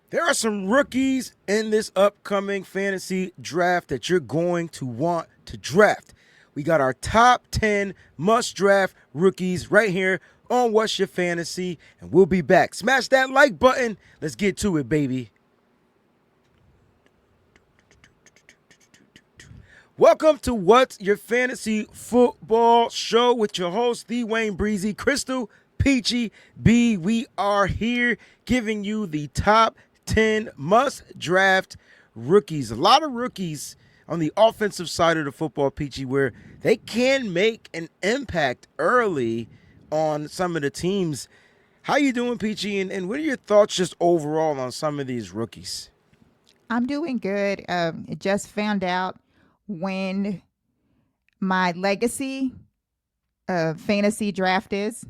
There are some rookies in this upcoming fantasy draft that you're going to want to draft. We got our top 10 must draft rookies right here on What's Your Fantasy, and we'll be back. Smash that like button. Let's get to it, baby. Welcome to What's Your Fantasy Football Show with your host, the WayneBreezie, Crystal, Peachy, B. We are here giving you the top 10 must draft rookies. A lot of rookies on the offensive side of the football, Peachy, where they can make an impact early on some of the teams. How you doing, Peachy? And what are your thoughts just overall on some of these rookies? I'm doing good. Just found out when my legacy fantasy draft is.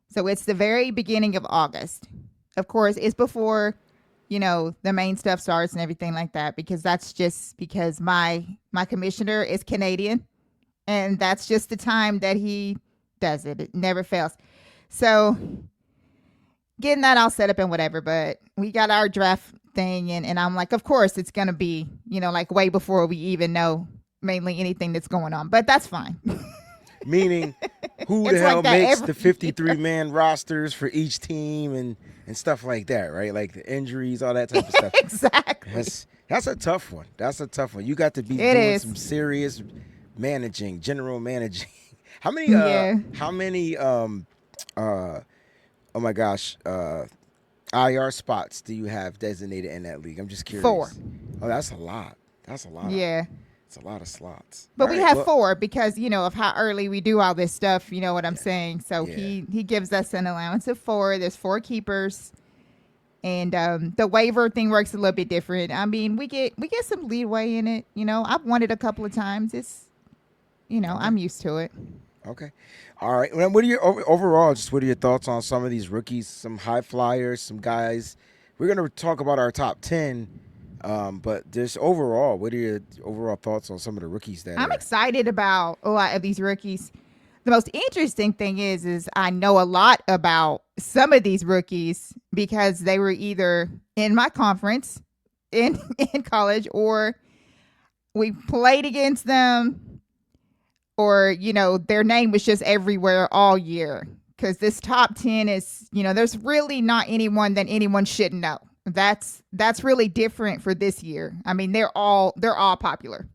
So it's the very beginning of August. Of course, it's before, the main stuff starts and everything like that, because that's just because my commissioner is Canadian, and that's just the time that he does it. It never fails. So getting that all set up and whatever, but we got our draft thing, and I'm like, of course it's gonna be, like way before we even know mainly anything that's going on. But that's fine. Meaning, who the It's hell like that makes every the 53-man rosters for each team and stuff like that, right? Like the injuries, all that type of stuff. exactly. That's a tough one. That's a tough one. You got to be It doing is. some serious managing, general managing. How many Yeah. uh oh my gosh, IR spots do you have designated in that league? I'm just 4. curious. Oh, that's a lot. That's a lot of Yeah. it's a lot of slots. All But we right. have Well, 4 because, of how early we do all this stuff, you know what I'm yeah. saying? So Yeah. he gives us an allowance of 4. There's 4 keepers. And the waiver thing works a little bit different. I mean, we get some leeway in it. I've won it a couple of times. It's Okay. I'm used to it. Okay. All right. Well, what are your overall? Just what are your thoughts on some of these rookies? Some high flyers, some guys. We're gonna talk about our top 10, but just overall, what are your overall thoughts on some of the rookies that I'm are? excited about a lot of these rookies. The most interesting thing is I know a lot about some of these rookies because they were either in my conference in in college, or we played against them, or their name was just everywhere all year. Because this top 10 is, there's really not anyone that anyone should know. That's really different for this year. I mean, they're all popular.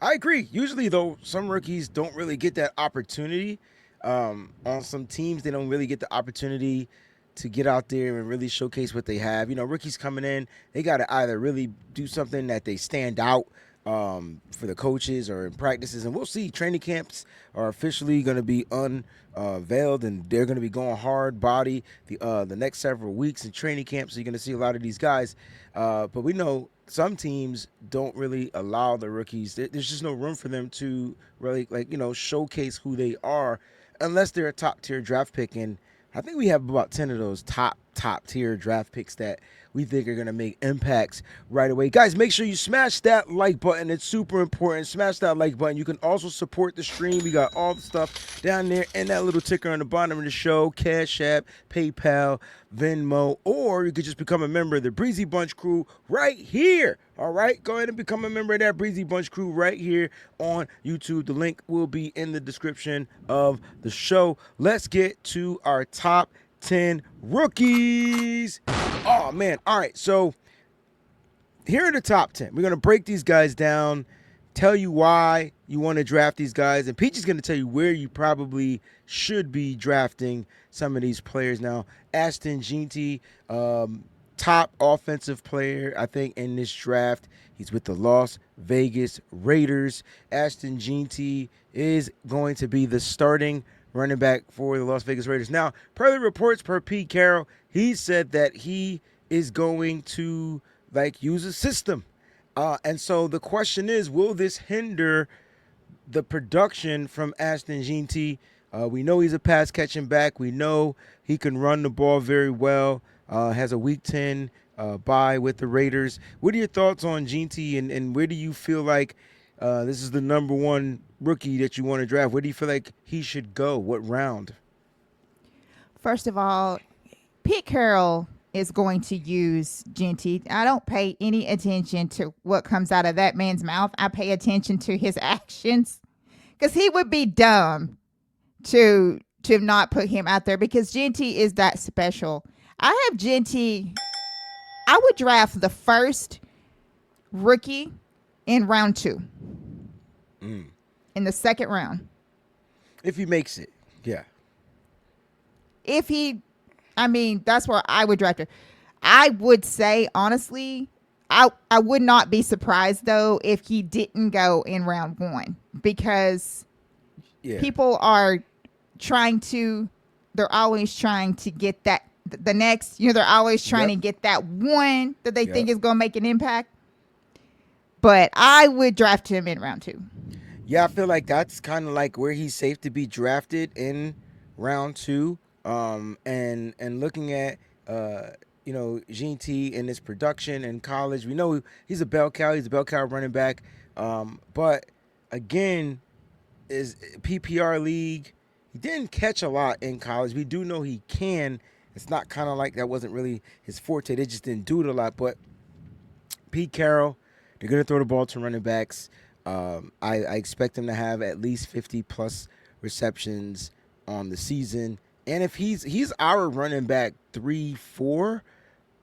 I agree. Usually, though, some rookies don't really get that opportunity. On some teams, they don't really get the opportunity to get out there and really showcase what they have. Rookies coming in, they got to either really do something that they stand out for the coaches or in practices. And we'll see. Training camps are officially going to be unveiled, and they're going to be going hard body the next several weeks in training camp. So you're going to see a lot of these guys. But we know some teams don't really allow the rookies. There's just no room for them to really showcase who they are unless they're a top tier draft pick. And I think we have about 10 of those top tier draft picks that we think are going to make impacts right away. Guys, make sure you smash that like button. It's super important. Smash that like button. You can also support the stream. We got all the stuff down there and that little ticker on the bottom of the show. Cash App, PayPal, Venmo, or you could just become a member of the Breezy Bunch crew right here. All right, go ahead and become a member of that Breezy Bunch crew right here on YouTube. The link will be in the description of the show. Let's get to our top 10 rookies. Oh, man. All right, so here are the top 10. We're going to break these guys down, tell you why you want to draft these guys, and Peach is going to tell you where you probably should be drafting some of these players. Now, Ashton Jeanty, top offensive player, I think, in this draft. He's with the Las Vegas Raiders. Ashton Jeanty is going to be the starting running back for the Las Vegas Raiders. Now, per the reports, per Pete Carroll, he said that he is going to use a system. And so the question is, will this hinder the production from Ashton Jeanty? We know he's a pass catching back. We know he can run the ball very well. Has a week 10 bye with the Raiders. What are your thoughts on Jeanty, and where do you feel like this is the number one rookie that you want to draft? Where do you feel like he should go? What round? First of all, Pete Carroll is going to use GNT. I don't pay any attention to what comes out of that man's mouth. I pay attention to his actions because he would be dumb to not put him out there because GNT is that special. I have GNT. I would draft the first rookie in round 2. In the second round. If he makes it, yeah. If he, I mean, that's where I would draft it. I would say, honestly, I would not be surprised, though, if he didn't go in round 1 because people are they're always trying to get that, the next, they're always trying to get that one that they think is going to make an impact. But I would draft him in round 2. Yeah, I feel like that's kind of like where he's safe to be drafted in round 2. And looking at GT and his production in college, we know he's a bell cow. He's a bell cow running back. But again, is PPR league. He didn't catch a lot in college. We do know he can. It's not kind of like that wasn't really his forte. They just didn't do it a lot. But Pete Carroll, they're going to throw the ball to running backs. I expect him to have at least 50-plus receptions on the season. And if he's our running back 3, 4,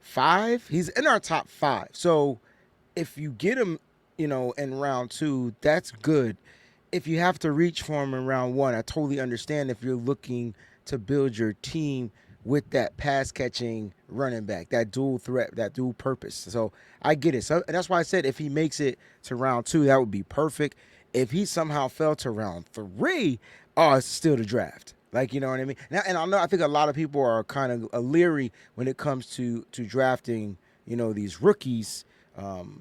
5, he's in our top 5. So if you get him, in round 2, that's good. If you have to reach for him in round 1, I totally understand if you're looking to build your team with that pass-catching running back, that dual threat, that dual purpose. So I get it. So that's why I said if he makes it to round 2, that would be perfect. If he somehow fell to round 3, it's still the draft. Like, you know what I mean? Now, and I think a lot of people are kind of leery when it comes to drafting, these rookies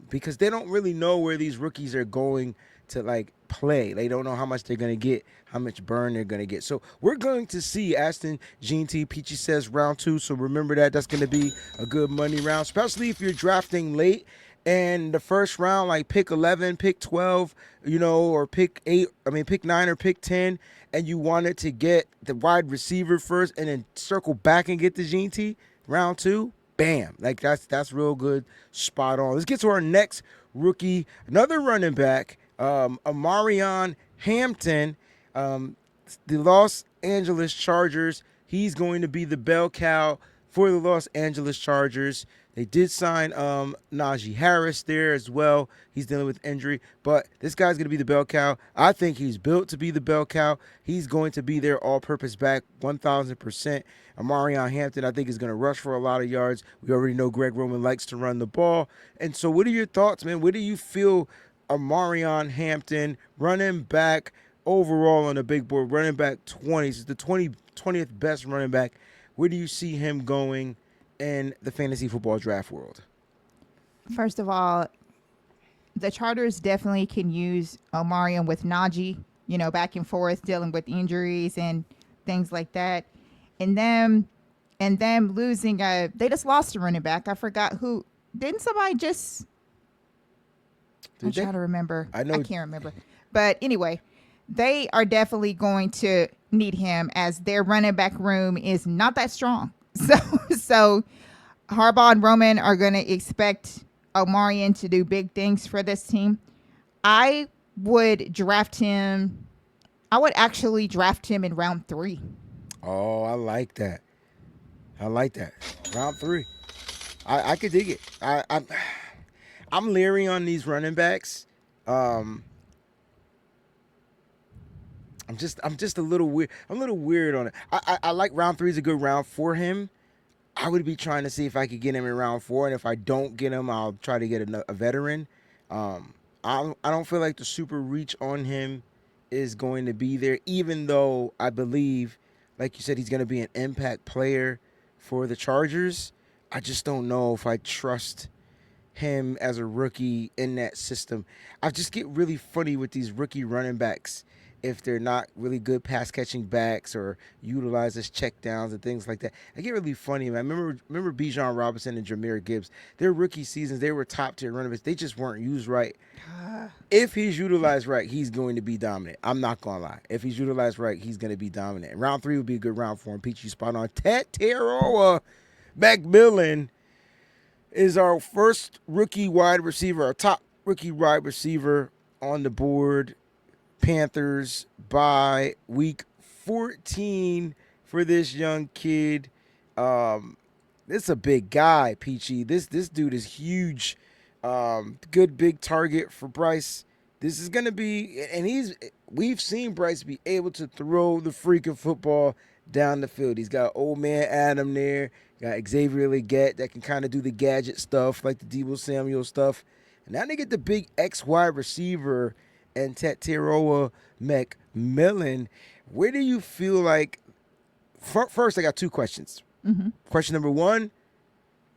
because they don't really know where these rookies are going to, like, play. They don't know how much they're going to get, how much burn they're going to get. So we're going to see. Aston GNT Peachy says round 2. So remember that. That's going to be a good money round, especially if you're drafting late. And the first round, like pick 11, pick 12, or pick 9 or pick 10, and you wanted to get the wide receiver first and then circle back and get the GNT round 2, bam. Like that's real good, spot on. Let's get to our next rookie, another running back, Amarion Hampton, the Los Angeles Chargers. He's going to be the bell cow for the Los Angeles Chargers. They did sign Najee Harris there as well. He's dealing with injury, but this guy's going to be the bell cow. I think he's built to be the bell cow. He's going to be their all-purpose back 1,000%. Amarion Hampton, I think, is going to rush for a lot of yards. We already know Greg Roman likes to run the ball. And so what are your thoughts, man? What do you feel Amarion Hampton, running back overall on the big board, running back 20s, is the 20th best running back? Where do you see him going in the fantasy football draft world? First of all, the Chargers definitely can use Omarion with Najee, back and forth, dealing with injuries and things like that. And them losing, they just lost a running back. I forgot who. Didn't somebody just? I'm trying to remember. I can't remember. But anyway, they are definitely going to need him as their running back room is not that strong. So Harbaugh and Roman are going to expect Omarion to do big things for this team. I would draft him. I would actually draft him in round 3. Oh, I like that. Round 3. I could dig it. I'm leery on these running backs. I'm just a little weird. I'm a little weird on it. I like round 3 is a good round for him. I would be trying to see if I could get him in round 4, and if I don't get him, I'll try to get a veteran. I don't feel like the super reach on him is going to be there, even though I believe, like you said, he's going to be an impact player for the Chargers. I just don't know if I trust him as a rookie in that system. I just get really funny with these rookie running backs if they're not really good pass catching backs or utilize as check downs and things like that. I get really funny, man. Remember Bijan Robinson and Jahmyr Gibbs. Their rookie seasons, they were top tier running backs. They just weren't used right. If he's utilized right, he's going to be dominant. I'm not gonna lie. If he's utilized right, he's going to be dominant. Round 3 would be a good round for him. Peachy, spot on. Ted Terrell, McMillan is our first rookie wide receiver, our top rookie wide receiver on the board. Panthers by week 14 for this young kid. This is a big guy, Peachy. This dude is huge. Good big target for Bryce. This is gonna be, and we've seen Bryce be able to throw the freaking football down the field. He's got old man Adam there, got Xavier Leggett that can kind of do the gadget stuff like the Deebo Samuel stuff. And now they get the big X wide receiver and Teteroa McMillan. Where do you feel like? First, I got two questions. Mm-hmm. Question number one: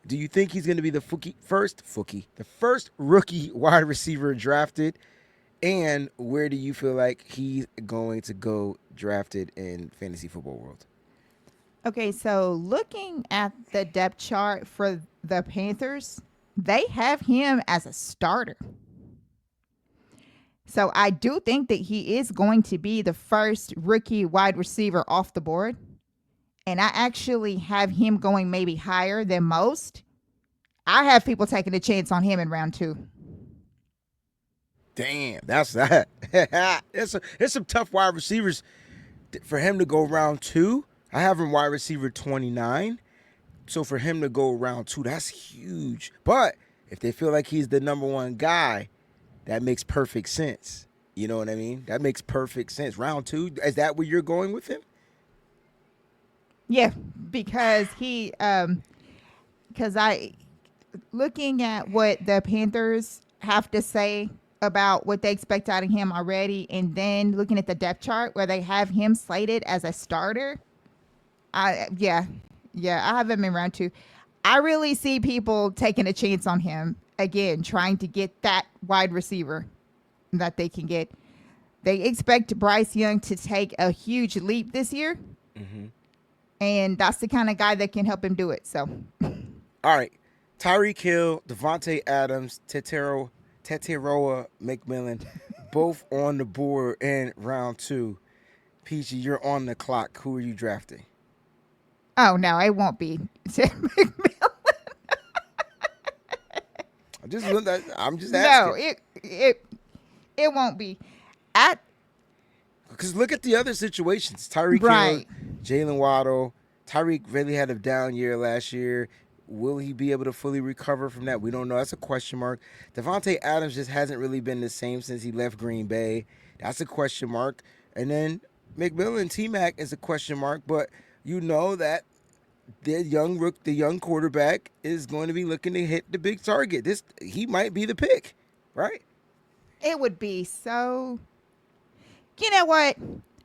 do you think he's going to be the first rookie wide receiver drafted? And where do you feel like he's going to go drafted in fantasy football world? Okay, so looking at the depth chart for the Panthers, they have him as a starter. So I do think that he is going to be the first rookie wide receiver off the board. And I actually have him going maybe higher than most. I have people taking a chance on him in round 2. Damn, that's that. It's some tough wide receivers for him to go round 2. I have him wide receiver 29. So for him to go round 2, that's huge. But if they feel like he's the number one guy, that makes perfect sense. You know what I mean? That makes perfect sense. Round 2, is that where you're going with him? Yeah, because looking at what the Panthers have to say about what they expect out of him already, and then looking at the depth chart where they have him slated as a starter, I have him in round 2. I really see people taking a chance on him again, trying to get that wide receiver that they can get. They expect Bryce Young to take a huge leap this year. Mm-hmm. And that's the kind of guy that can help him do it. So, all right. Tyreek Hill, Devontae Adams, Teteroa McMillan, both on the board in round 2. Peachy, you're on the clock. Who are you drafting? Oh, no, it won't be McMillan. I'm just asking. No, it won't be. Because look at the other situations. Tyreek right. Hill, Jalen Waddle. Tyreek really had a down year last year. Will he be able to fully recover from that? We don't know. That's a question mark. Devontae Adams just hasn't really been the same since he left Green Bay. That's a question mark. And then McMillan, T-Mac is a question mark. But you know that the young quarterback is going to be looking to hit the big target. He might be the pick, right? It would be so. You know what?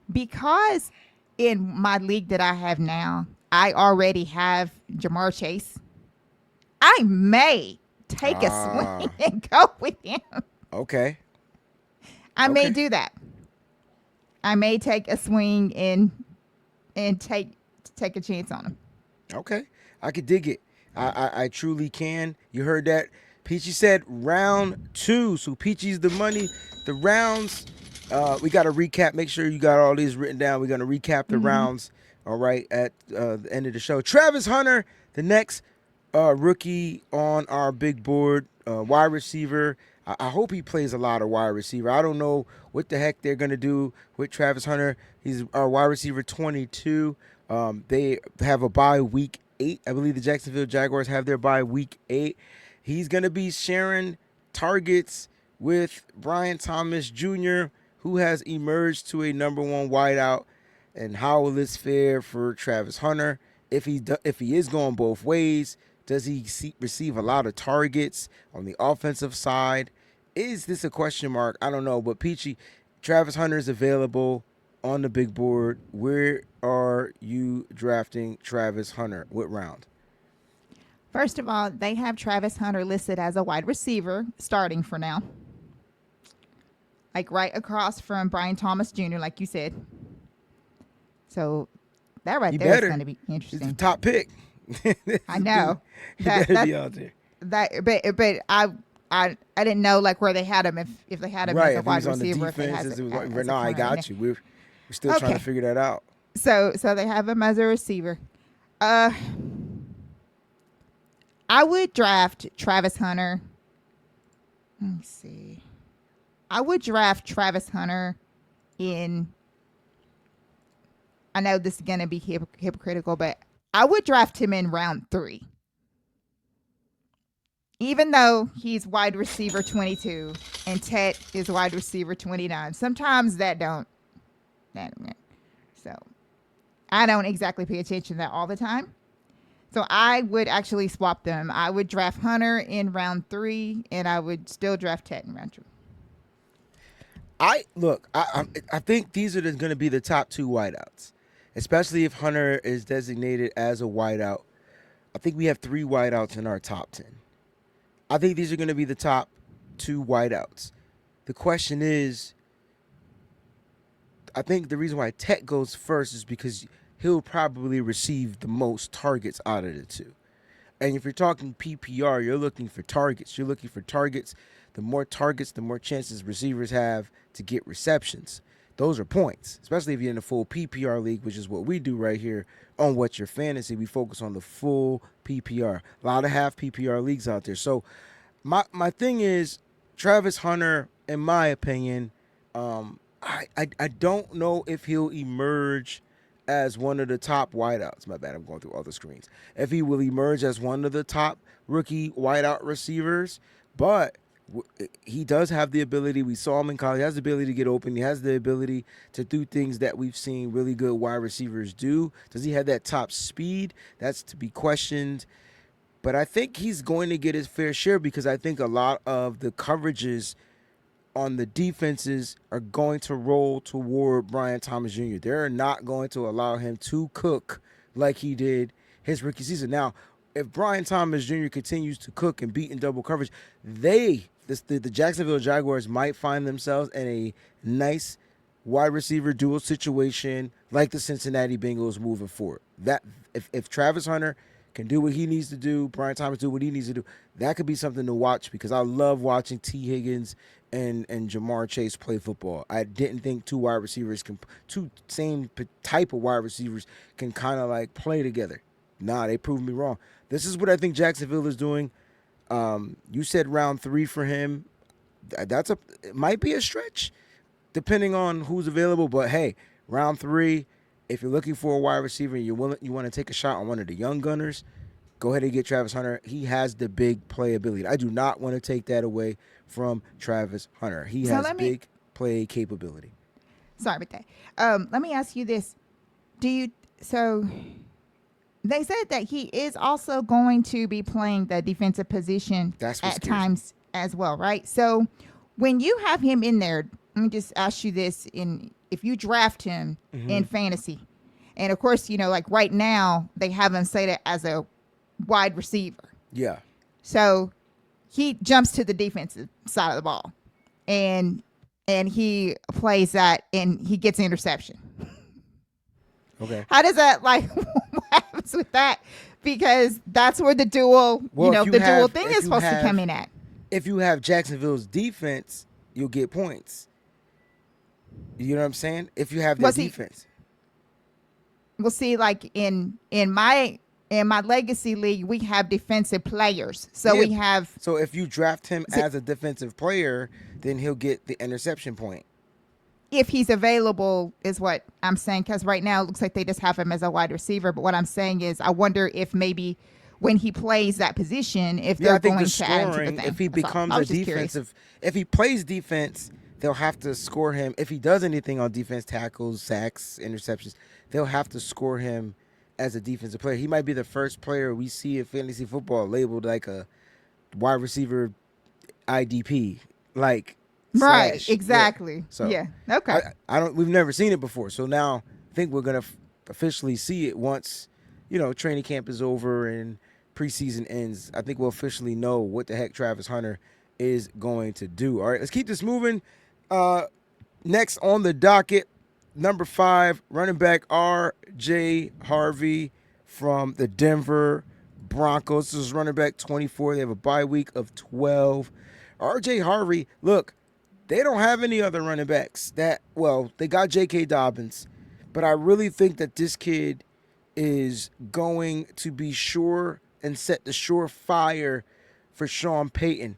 Because in my league that I have now, I already have Jamar Chase. I may take a swing and go with him. Okay. I may do that. I may take a swing and take a chance on him. Okay. I could dig it. I truly can. You heard that. Peachy said round 2. So Peachy's the money. The rounds, we got to recap. Make sure you got all these written down. We're going to recap the rounds, all right, at the end of the show. Travis Hunter, the next rookie on our big board, wide receiver. I hope he plays a lot of wide receiver. I don't know what the heck they're going to do with Travis Hunter. He's our wide receiver 22. They have a bye week 8. I believe the Jacksonville Jaguars have their bye week 8. He's going to be sharing targets with Brian Thomas Jr., who has emerged to a number 1 wideout. And how will this fare for Travis Hunter? If he is going both ways, does he receive a lot of targets on the offensive side? Is this a question mark? I don't know. But Peachy, Travis Hunter is available on the big board. Where are you drafting Travis Hunter? What round? First of all, they have Travis Hunter listed as a wide receiver starting for now. Like right across from Brian Thomas Jr., like you said. So that right there is going to be interesting. He's the top pick. I know. He better be out there. But I didn't know like where they had him if they had him as a wide receiver. If he was on the defense, no, I got you. We're still trying to figure that out. So they have him as a receiver. I would draft Travis Hunter. Let me see. I would draft Travis Hunter in. I know this is going to be hypocritical, but I would draft him in round 3. Even though he's wide receiver 22 and Tet is wide receiver 29. Sometimes that don't. So I don't exactly pay attention to that all the time. So I would actually swap them. I would draft Hunter in round 3, and I would still draft Tet in round 2. I think these are going to be the top 2 wideouts, especially if Hunter is designated as a wideout. I think we have 3 wideouts in our top 10. I think these are going to be the top 2 wideouts. The question is, I think the reason why Tet goes first is because he'll probably receive the most targets out of the 2. And if you're talking PPR, you're looking for targets. You're looking for targets. The more targets, the more chances receivers have to get receptions. Those are points, especially if you're in a full PPR league, which is what we do right here on What's Your Fantasy. We focus on the full PPR. A lot of half PPR leagues out there. So my thing is, Travis Hunter, in my opinion, I don't know if he'll emerge as one of the top wideouts. My bad, I'm going through all the screens. If he will emerge as one of the top rookie wideout receivers, but he does have the ability. We saw him in college. He has the ability to get open. He has the ability to do things that we've seen really good wide receivers do. Does he have that top speed? That's to be questioned. But I think he's going to get his fair share because I think a lot of the coverages on the defenses are going to roll toward Brian Thomas Jr. They're not going to allow him to cook like he did his rookie season. Now, if Brian Thomas Jr. continues to cook and beat in double coverage, the Jacksonville Jaguars might find themselves in a nice wide receiver dual situation like the Cincinnati Bengals moving forward. That if Travis Hunter can do what he needs to do, Brian Thomas do what he needs to do, that could be something to watch because I love watching T. Higgins and Jamar Chase play football. I didn't think two same type of wide receivers can kind of like play together. Nah, they proved me wrong. This is what I think Jacksonville is doing. You said round 3 for him. It might be a stretch depending on who's available, but hey, round 3, if you're looking for a wide receiver and you want to take a shot on one of the young gunners, go ahead and get Travis Hunter. He has the big playability. I do not want to take that away from Travis Hunter. He has big play capability. Sorry about that. Let me ask you this. They said that he is also going to be playing the defensive position at times as well, right? So when you have him in there, let me just ask you this. If you draft him in fantasy, and of course, like right now, they have him slated as a wide receiver. Yeah. So he jumps to the defensive side of the ball, and he plays that, and he gets an interception. Okay. How does that what happens with that? Because that's where the dual, dual thing is supposed to come in at. If you have Jacksonville's defense, you'll get points. You know what I'm saying? If you have that defense. We'll see, like in my legacy league, we have defensive players. So we have. So if you draft him as a defensive player, then he'll get the interception point. If he's available is what I'm saying, because right now it looks like they just have him as a wide receiver. But what I'm saying is I wonder if maybe when he plays that position, if they're going to add to the thing. If he becomes a defensive, if he plays defense, they'll have to score him. If he does anything on defense, tackles, sacks, interceptions, they'll have to score him as a defensive player. He might be the first player we see in fantasy football labeled like a wide receiver IDP, like. Right, exactly. Yeah. So yeah, okay. We've never seen it before, so now I think we're gonna officially see it once, training camp is over and preseason ends. I think we'll officially know what the heck Travis Hunter is going to do. All right, let's keep this moving. Next on the docket, number 5, running back R.J. Harvey from the Denver Broncos. This is running back 24. They have a bye week of 12. R.J. Harvey, look. They don't have any other running backs they got J.K. Dobbins, but I really think that this kid is going to be sure and set the surefire for Sean Payton.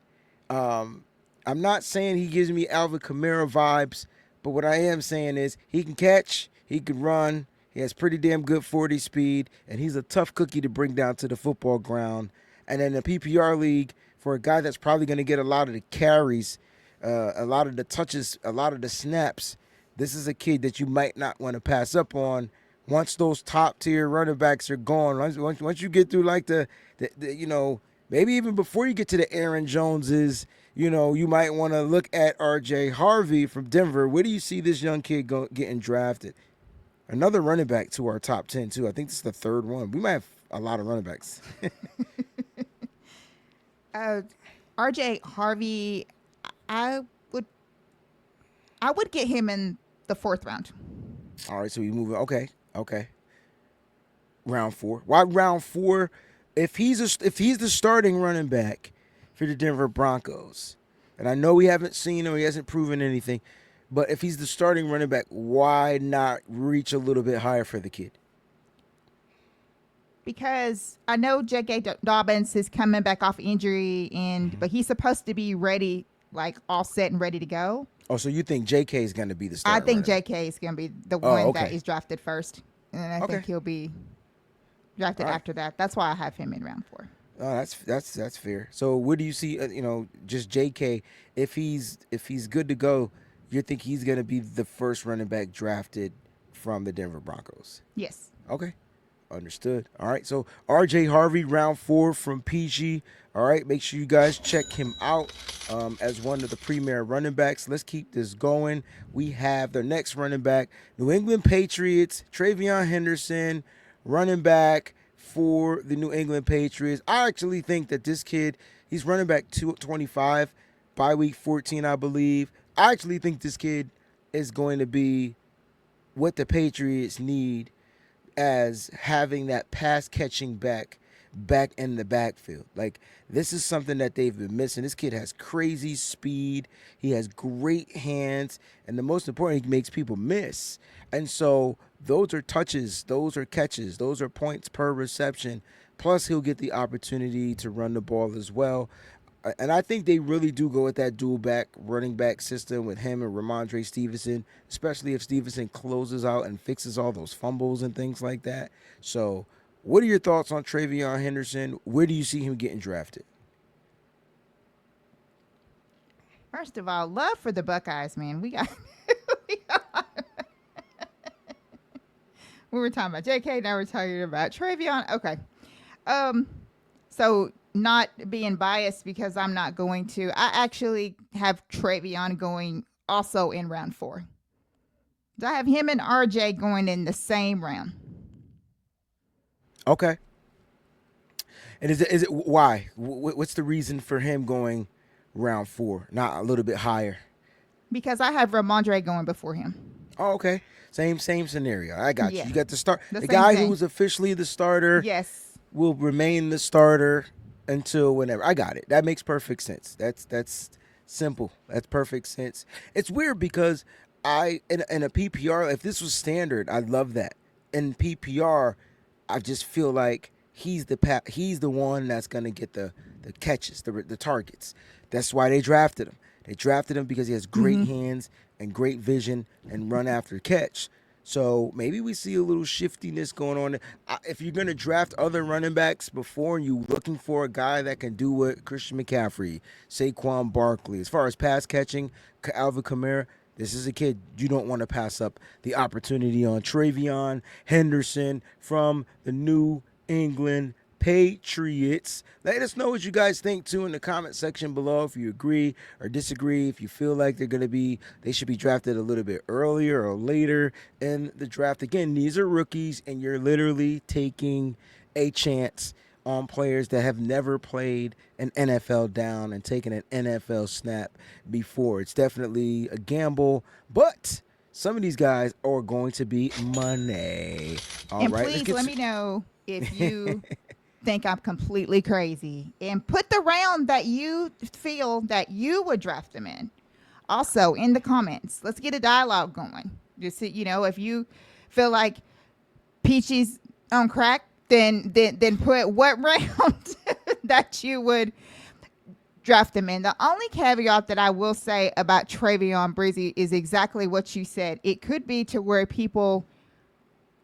Um, I'm not saying he gives me Alvin Kamara vibes, but what I am saying is he can catch, he can run, he has pretty damn good 40 speed, and he's a tough cookie to bring down to the football ground. And in the PPR league, for a guy that's probably going to get a lot of the carries, a lot of the touches, a lot of the snaps, this is a kid that you might not want to pass up on. Once those top tier running backs are gone, once you get through like the maybe even before you get to the Aaron Joneses, you might want to look at R.J. Harvey from Denver. Where do you see this young kid getting drafted? Another running back to our top 10 too. I think this is the third one. We might have a lot of running backs. RJ Harvey, I would I would get him in the 4th round. All right, so we move. Okay. Round 4. Why round 4? If he's the starting running back for the Denver Broncos, and I know we haven't seen him, he hasn't proven anything, but if he's the starting running back, why not reach a little bit higher for the kid? Because I know J.K. Dobbins is coming back off injury, but he's supposed to be ready, like all set and ready to go. Oh, so you think J.K. is going to be the starter? I think J.K. is going to be the one that is drafted first, and I think he'll be drafted after that. That's why I have him in round 4. Oh, that's fair. So where do you see, just J.K. if he's good to go? You think he's going to be the first running back drafted from the Denver Broncos? Yes. Okay. Understood. All right. So R.J. Harvey, round 4 from PG. All right. Make sure you guys check him out as one of the premier running backs. Let's keep this going. We have the next running back, New England Patriots, Travion Henderson, running back for the New England Patriots. I actually think that this kid, he's running back 225 by week 14, I believe. I actually think this kid is going to be what the Patriots need as having that pass catching back in the backfield. Like, this is something that they've been missing. This kid has crazy speed. He has great hands. And the most important, he makes people miss. And so those are touches, those are catches, those are points per reception. Plus, he'll get the opportunity to run the ball as well. And I think they really do go with that dual back running back system with him and Ramondre Stevenson, especially if Stevenson closes out and fixes all those fumbles and things like that. So what are your thoughts on Travion Henderson? Where do you see him getting drafted? First of all, love for the Buckeyes, man. We were talking about JK, now we're talking about Travion. Okay. So not being biased because I'm not going to. I actually have Travion going also in round 4. I have him and RJ going in the same round. Okay. And is it why? What's the reason for him going round 4, not a little bit higher? Because I have Ramondre going before him. Oh, okay. Same scenario. I got you. You got the start. The guy who's officially the starter. Yes. Will remain the starter until whenever. I got it. That makes perfect sense. That's simple. That's perfect sense. It's weird because in a PPR, if this was standard, I'd love that. In PPR, I just feel like he's the one that's gonna get the catches, the targets. That's why they drafted him. They drafted him because he has great hands and great vision and run after catch. So maybe we see a little shiftiness going on. If you're going to draft other running backs before and you're looking for a guy that can do what Christian McCaffrey, Saquon Barkley, as far as pass catching, Alvin Kamara, this is a kid you don't want to pass up the opportunity on. Travion Henderson from the New England Patriots. Let us know what you guys think too in the comment section below, if you agree or disagree, if you feel like they should be drafted a little bit earlier or later in the draft. Again, these are rookies and you're literally taking a chance on players that have never played an NFL down and taken an NFL snap before. It's definitely a gamble, but some of these guys are going to be money. All right, please let me know if you think I'm completely crazy and put the round that you feel that you would draft them in. Also in the comments, let's get a dialogue going. Just if you feel like Peachy's on crack, then put what round that you would draft them in. The only caveat that I will say about Travion Breezy is exactly what you said. It could be to where people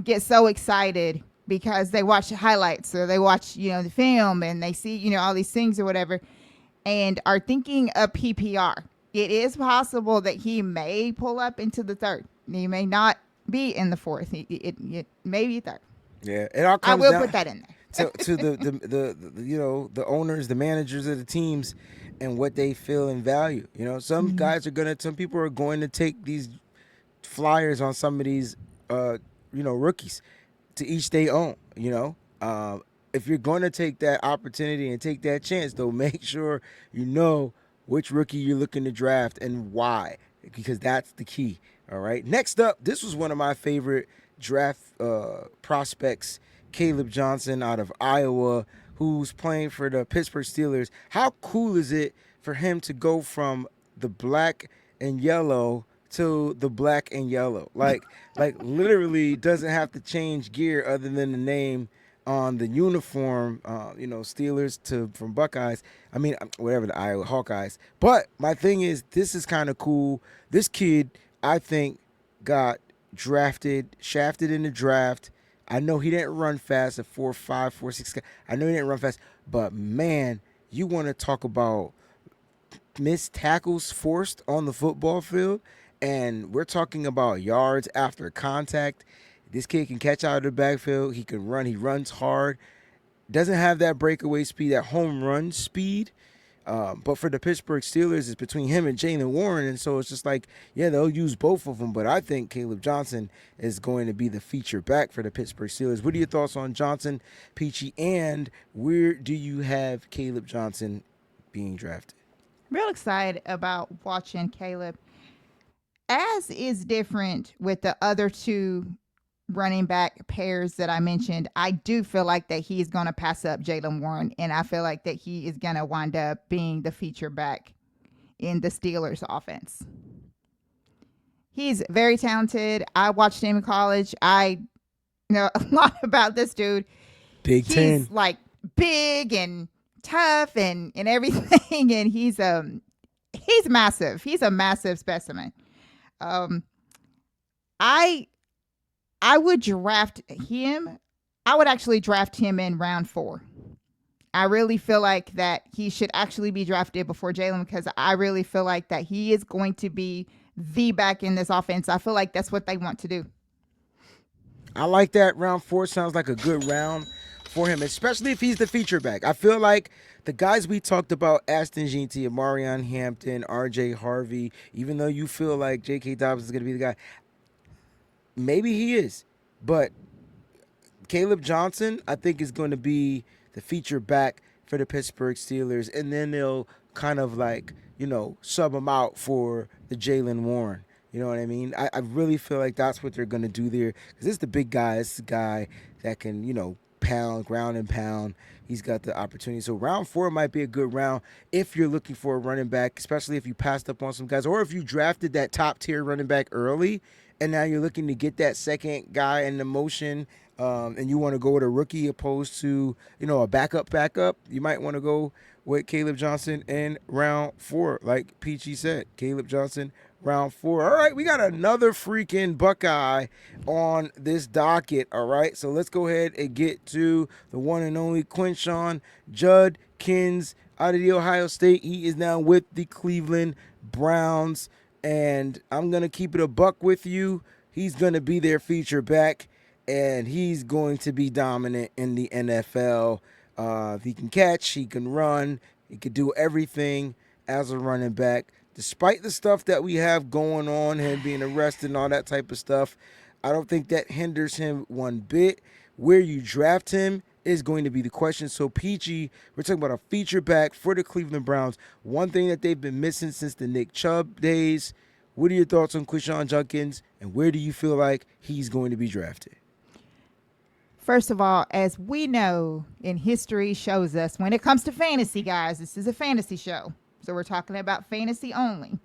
get so excited because they watch the highlights or they watch, the film and they see, all these things or whatever, and are thinking of PPR. It is possible that he may pull up into the third. He may not be in the fourth. It may be third. Yeah, it all I comes will down put that in there. to the owners, the managers of the teams, and what they feel and value. Some people are going to take these flyers on some of these rookies, to each their own. If you're going to take that opportunity and take that chance, though, make sure you know which rookie you're looking to draft and why, because that's the key. All right. Next up, this was one of my favorite draft prospects, Caleb Johnson out of Iowa, who's playing for the Pittsburgh Steelers. How cool is it for him to go from the black and yellow to the black and yellow? Like literally doesn't have to change gear other than the name on the uniform. Steelers to from Buckeyes. I mean, whatever, the Iowa Hawkeyes. But my thing is, this is kind of cool. This kid, I think, got shafted in the draft. I know he didn't run fast at 4.5, 4.6. I know he didn't run fast, but man, you want to talk about missed tackles forced on the football field, and we're talking about yards after contact. This kid can catch out of the backfield. He can run. He runs hard. Doesn't have that breakaway speed, that home run speed. But for the Pittsburgh Steelers, it's between him and Jalen Warren, and so it's just like, yeah, they'll use both of them. But I think Caleb Johnson is going to be the feature back for the Pittsburgh Steelers. What are your thoughts on Johnson, Peachy, and where do you have Caleb Johnson being drafted? Real excited about watching Caleb. As is different with the other two running back pairs that I mentioned, I do feel like that he's going to pass up Jalen Warren, and I feel like that he is going to wind up being the feature back in the Steelers offense. He's very talented. I watched him in college. I know a lot about this dude. Big He's Ten. like big and tough and everything, and he's massive. He's a massive specimen. I would draft him. I would actually draft him in round 4. I really feel like that he should actually be drafted before Jalen, because I really feel like that he is going to be the back in this offense. I feel like that's what they want to do. I like that. Round 4 sounds like a good round for him, especially if he's the feature back. I feel like the guys we talked about, Aston Ginty, Amarion Hampton, RJ Harvey, even though you feel like J.K. Dobbins is going to be the guy, maybe he is. But Caleb Johnson, I think, is going to be the feature back for the Pittsburgh Steelers. And then they'll kind of like, sub him out for the Jalen Warren. You know what I mean? I really feel like that's what they're going to do there. Because this is the big guy. This is the guy that can, pound, ground and pound. He's got the opportunity. So round 4 might be a good round if you're looking for a running back, especially if you passed up on some guys, or if you drafted that top tier running back early and now you're looking to get that second guy in the motion, and you want to go with a rookie opposed to, a backup. You might want to go with Caleb Johnson in round 4, like Peachy said. Caleb Johnson, round 4. All right, we got another freaking Buckeye on this docket. All right, so let's go ahead and get to the one and only Quinshon Judkins out of the Ohio State. He is now with the Cleveland Browns, and I'm going to keep it a buck with you. He's going to be their feature back, and he's going to be dominant in the NFL. He can catch, he can run, he can do everything as a running back. Despite the stuff that we have going on, him being arrested and all that type of stuff, I don't think that hinders him one bit. Where you draft him is going to be the question. So, Peachy, we're talking about a feature back for the Cleveland Browns. One thing that they've been missing since the Nick Chubb days. What are your thoughts on Quinshon Judkins, and where do you feel like he's going to be drafted? First of all, as we know, and history shows us, when it comes to fantasy, guys, this is a fantasy show. So we're talking about fantasy only.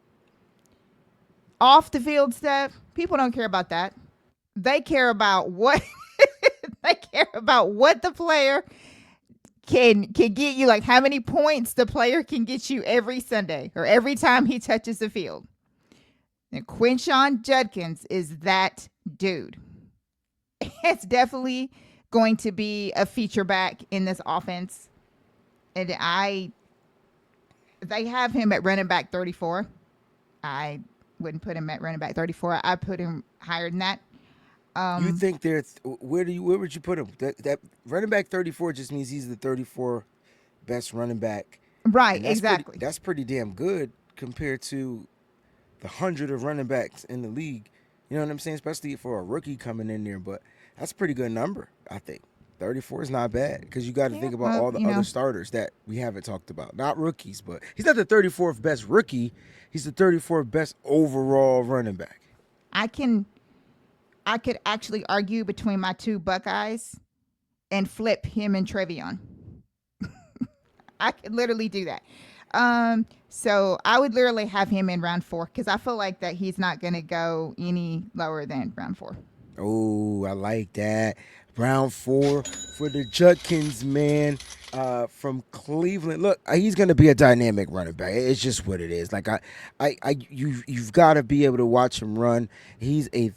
Off the field stuff, people don't care about that. They care about what I care about what the player can get you, like how many points the player can get you every Sunday or every time he touches the field. And Quinshon Judkins is that dude. It's definitely going to be a feature back in this offense. And they have him at running back 34. I wouldn't put him at running back 34. I put him higher than that. You think they're where would you put him? That running back 34 just means he's the 34 best running back, Right, and exactly. that's pretty damn good compared to the hundred of running backs in the league. You know what I'm saying? Especially for a rookie coming in there, but that's a pretty good number. I think 34 is not bad because you got to Yeah, think about well, all the you other know, starters that we haven't talked about. Not rookies, but he's not the 34th best rookie. He's the 34th best overall running back. I can I could actually argue between my two Buckeyes and flip him and Trevion. I could literally do that. So I would literally have him in round 4 because I feel like that he's not going to go any lower than round 4. Oh, I like that. Round 4 for the Judkins man from Cleveland. Look, he's gonna be a dynamic running back. It's just what it is. Like you've got to be able to watch him run. He's a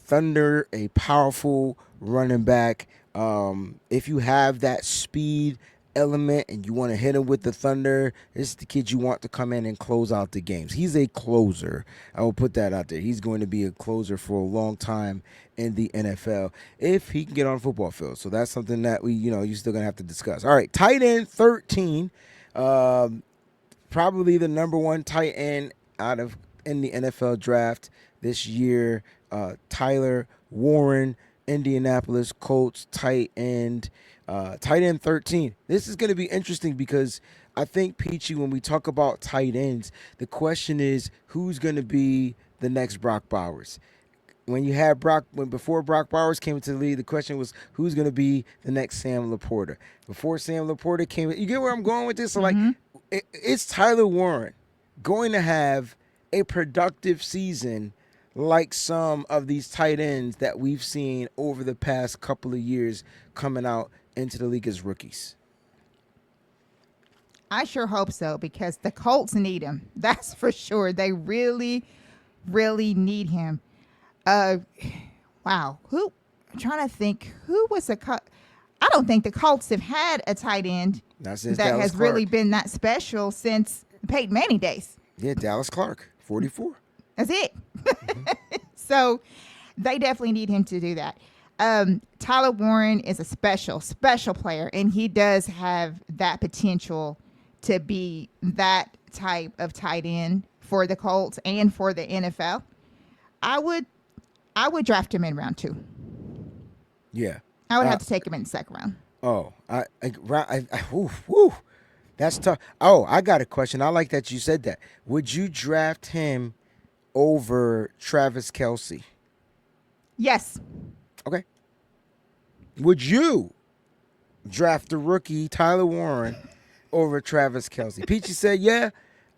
powerful running back. If you have that speed element and you want to hit him with the thunder, this is the kid you want to come in and close out the games. He's a closer. I will put that out there. He's going to be a closer for a long time in the NFL if he can get on the football field. So that's something that you're still going to have to discuss. All right, tight end 13. Probably the number one tight end in the NFL draft this year. Tyler Warren, Indianapolis Colts tight end. Tight end 13. This is going to be interesting because I think, Peachy, when we talk about tight ends, the question is who's going to be the next Brock Bowers. Before Brock Bowers came into the league, the question was who's going to be the next Sam Laporta. Before Sam Laporta came, you get where I'm going with this? So it's Tyler Warren going to have a productive season like some of these tight ends that we've seen over the past couple of years coming out into the league as rookies? I sure hope so because the Colts need him. That's for sure. They really, really need him. Wow. I'm trying to think who was I don't think the Colts have had a tight end Not since that Dallas has Clark. really been that special since Peyton Manning days. Yeah, Dallas Clark, 44. That's it. So they definitely need him to do that. Tyler Warren is a special player, and he does have that potential to be that type of tight end for the Colts and for the NFL. I would draft him in round 2. Yeah. I would have to take him in the second round. Oh, that's tough. Oh, I got a question. I like that you said that. Would you draft him over Travis Kelce? Yes. Okay. Would you draft the rookie Tyler Warren over Travis Kelce? Peachy said, yeah.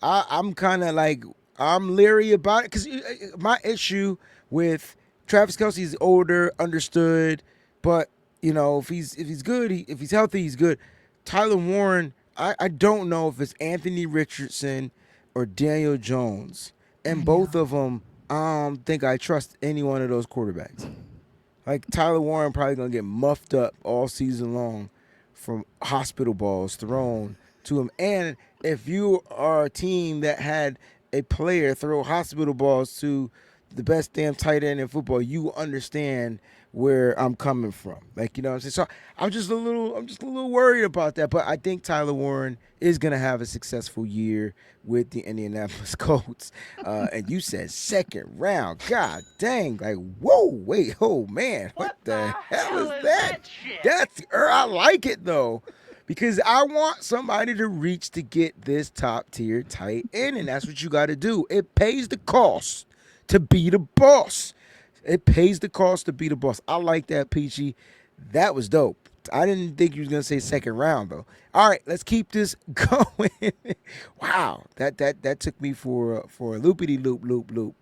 I'm kind of like, I'm leery about it because my issue with Travis Kelce is older, understood, but if he's good, if he's healthy, he's good. Tyler Warren, I don't know if it's Anthony Richardson or Daniel Jones, and both of them, I don't think I trust any one of those quarterbacks. Like Tyler Warren probably gonna get muffed up all season long from hospital balls thrown to him. And if you are a team that had a player throw hospital balls to the best damn tight end in football, you understand where I'm coming from. Like, what I'm saying? So I'm just a little worried about that. But I think Tyler Warren is gonna have a successful year with the Indianapolis Colts. And you said second round. God dang, like, whoa, wait, oh man, what the hell is that? I like it though. Because I want somebody to reach to get this top tier tight end, and that's what you got to do. It pays the cost to be the boss. It pays the cost to be the boss. I like that, Peachy. That was dope. I didn't think you was gonna say second round though. All right, let's keep this going. Wow, that took me for a loopity loop.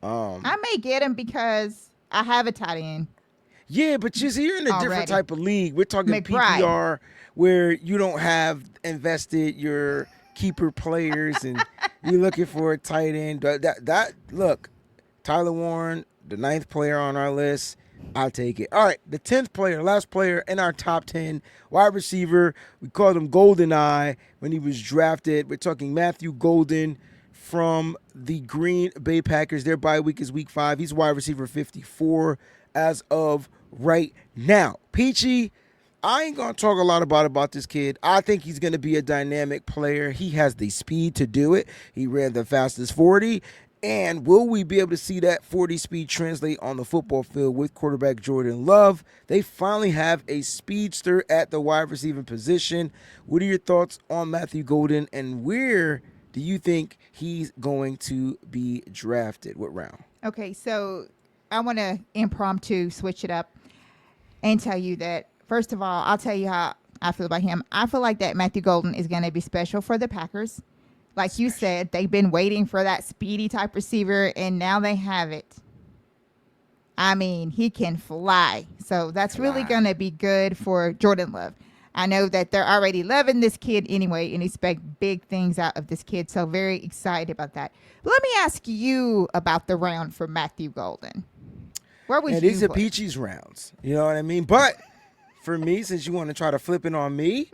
I may get him because I have a tight end. Yeah, but you see, you're in a different already. type of league. We're talking McBride. PPR, where you don't have invested your keeper players, and you're looking for a tight end. That look, Tyler Warren, the ninth player on our list. I'll take it. All right, the 10th player, last player in our top 10, wide receiver. We called him Golden Eye when he was drafted. We're talking Matthew Golden from the Green Bay Packers. Their bye week is week 5. He's wide receiver 54 as of right now. Peachy, I ain't gonna talk a lot about this kid. I think he's gonna be a dynamic player. He has the speed to do it. He ran the fastest 40. And will we be able to see that 40 speed translate on the football field with quarterback Jordan Love? They finally have a speedster at the wide receiving position. What are your thoughts on Matthew Golden, and where do you think he's going to be drafted? What round? Okay, so I want to impromptu switch it up and tell you that, first of all, I'll tell you how I feel about him. I feel like that Matthew Golden is going to be special for the Packers. Like you said, they've been waiting for that speedy type receiver, and now they have it. I mean, he can fly. So that's really going to be good for Jordan Love. I know that they're already loving this kid anyway and expect big things out of this kid. So very excited about that. But let me ask you about the round for Matthew Golden. Where was And you? these are Peachy's rounds. You know what I mean? But for me, since you want to try to flip it on me,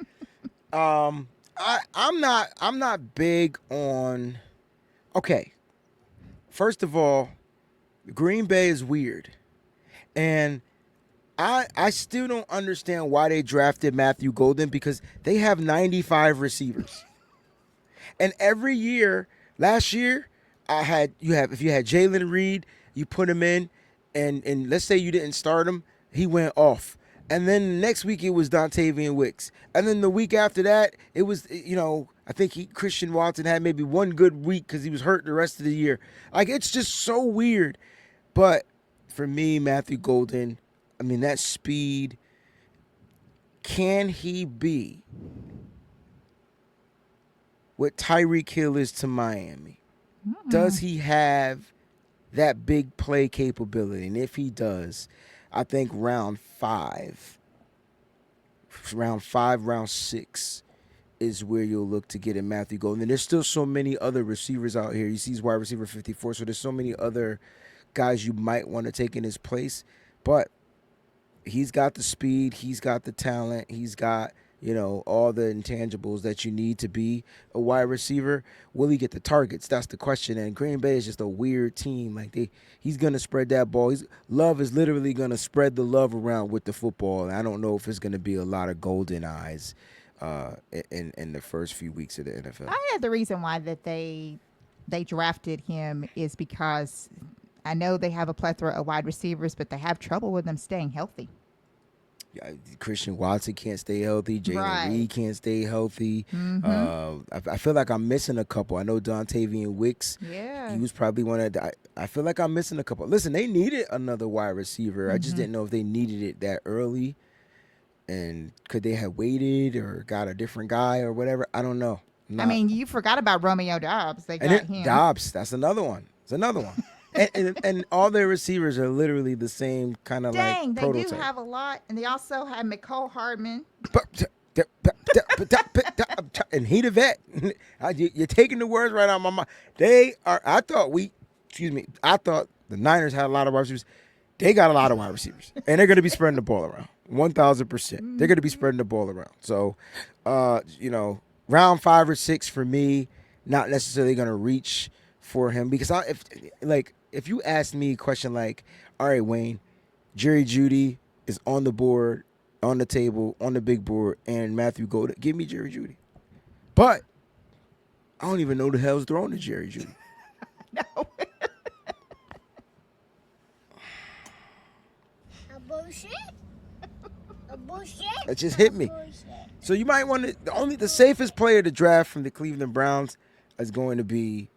I'm not big on. Okay, first of all, Green Bay is weird, and I still don't understand why they drafted Matthew Golden, because they have 95 receivers, and every year, last year, if you had Jalen Reed, you put him in, and let's say you didn't start him, he went off. And then the next week it was Dontavian Wicks. And then the week after that, it was, I think Christian Watson had maybe one good week because he was hurt the rest of the year. Like, it's just so weird. But for me, Matthew Golden, I mean, that speed, can he be what Tyreek Hill is to Miami? Does he have that big play capability? And if he does, I think round 6 is where you'll look to get in Matthew Golden. And there's still so many other receivers out here. You see he's wide receiver 54, so there's so many other guys you might want to take in his place. But he's got the speed, he's got the talent, he's got, all the intangibles that you need to be a wide receiver. Will he get the targets? That's the question. And Green Bay is just a weird team. Like, he's gonna spread that ball. Love is literally gonna spread the love around with the football. And I don't know if it's gonna be a lot of golden eyes in the first few weeks of the NFL. I had the reason why that they drafted him is because I know they have a plethora of wide receivers, but they have trouble with them staying healthy. Christian Watson can't stay healthy. Jalen Reed can't stay healthy. Mm-hmm. I feel like I'm missing a couple. I know Dontavian Wicks. Yeah. He was probably one of the, I feel like I'm missing a couple. Listen, they needed another wide receiver. I just didn't know if they needed it that early. And could they have waited or got a different guy or whatever? I don't know. I mean, you forgot about Romeo Dobbs. They got him. Dobbs, that's another one. It's another one. and all their receivers are literally the same kind of like prototype. They do have a lot, and they also have McCole Hardman. And he the vet. You're taking the words right out of my mouth. I thought the Niners had a lot of wide receivers. They got a lot of wide receivers, and they're going to be spreading the ball around. 1,000%. They're going to be spreading the ball around. So, round 5 or 6 for me, not necessarily going to reach for him, because if you ask me a question like, all right, Wayne, Jerry Jeudy is on the board, on the table, on the big board, and Matthew Golden, give me Jerry Jeudy. But I don't even know the hell's throwing to Jerry Jeudy. No. Bullshit. It just hit me. So you might want to. The safest player to draft from the Cleveland Browns is going to be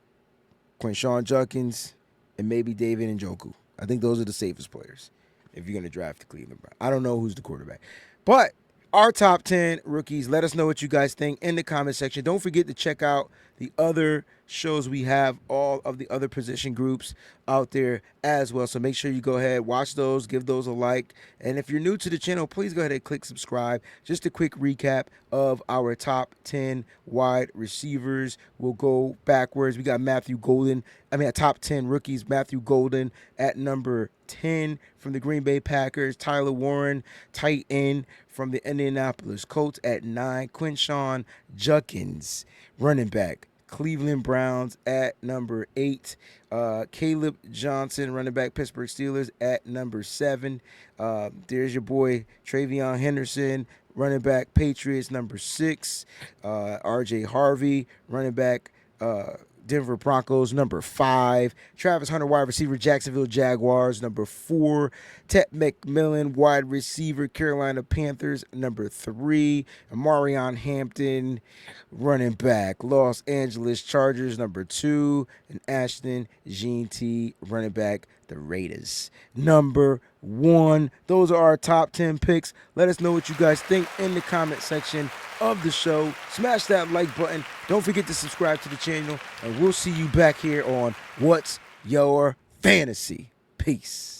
Quinshon Judkins and maybe David Njoku. I think those are the safest players if you're going to draft the Cleveland Browns. I don't know who's the quarterback, but our top 10 rookies. Let us know what you guys think in the comment section. Don't forget to check out the other shows we have, all of the other position groups out there as well. So make sure you go ahead, watch those, give those a like. And if you're new to the channel, please go ahead and click subscribe. Just a quick recap of our top 10 wide receivers. We'll go backwards. We got top 10 rookies. Matthew Golden at number 10 from the Green Bay Packers. Tyler Warren, tight end from the Indianapolis Colts at 9. Quinshawn Judkins, running back, Cleveland Browns at number 8. Caleb Johnson, running back, Pittsburgh Steelers at number 7. There's your boy Travion Henderson, running back, Patriots, number 6. RJ Harvey, running back, Denver Broncos, number 5. Travis Hunter, wide receiver, Jacksonville Jaguars, number 4. Ted McMillan, wide receiver, Carolina Panthers, number 3. Marion Hampton, running back, Los Angeles Chargers, number 2. And Ashton Jeanty, running back, the Raiders, number 1. Those are our top 10 picks. Let us know what you guys think in the comment section of the show. Smash that like button. Don't forget to subscribe to the channel, and we'll see you back here on What's Your Fantasy. Peace.